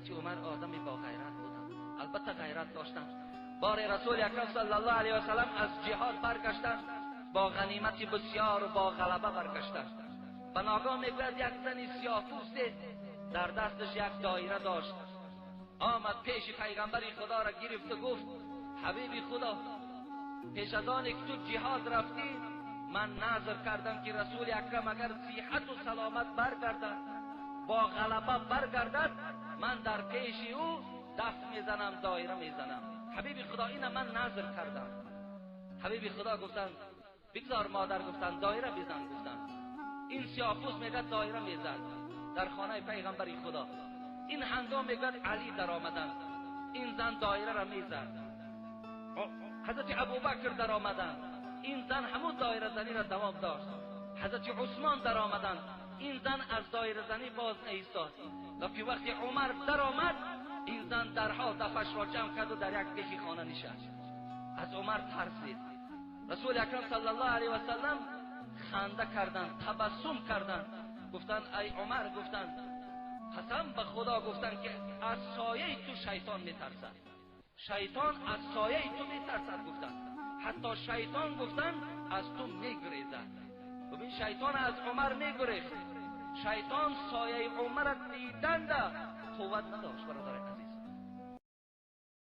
حضرت عمر آدمی با غیرت بودند، البته غیرت داشتند. بار رسول اکرم صلی الله علیه و سلم از جهاد برگشتند، با غنیمت بسیار و با غلبه برگشتند. و ناگاه میگوید یک زن سیاه‌پوست در دستش یک دایره داشت، آمد پیش پیغمبر خدا را گرفت و گفت حبیب خدا، پیش از آن که تو جهاد رفتی من نظر کردم که رسول اکرم اگر صحت و سلامت برگردد، با غلبه برگردد، من در پیش او دست میزنم، دایره میزنم. حبیب خدا این من نظر کردم. حبیب خدا گفتند بگذار مادر، گفتند دایره بزن. گفتند این سیاه‌پوست میگه دایره میزد در خانه پیغمبر خدا. این هنگام میگه علی در آمدند، این زن دایره را میزد. حضرت ابوبکر در آمدند، این زن همون دایره زنی را دوام داشت. حضرت عثمان در آمدند، این زن از دایره زنی باز ایستاد. لیکن وقتی عمر در آمد، این زن درها دفش را جمع کرد و در یک دیگه خانه نشست. از عمر ترسید. رسول اکرم صلی الله علیه و سلم خنده کردند، تبسم کردند، گفتند ای عمر، گفتند قسم به خدا، گفتند که از سایه تو شیطان میترسد، شیطان از سایه تو میترسد. گفتند حتی شیطان گفتند از تو میگریزد. ببین شیطان از عمر میگریخت. شیطان سایه عمر دیدن قوت نداشت برادر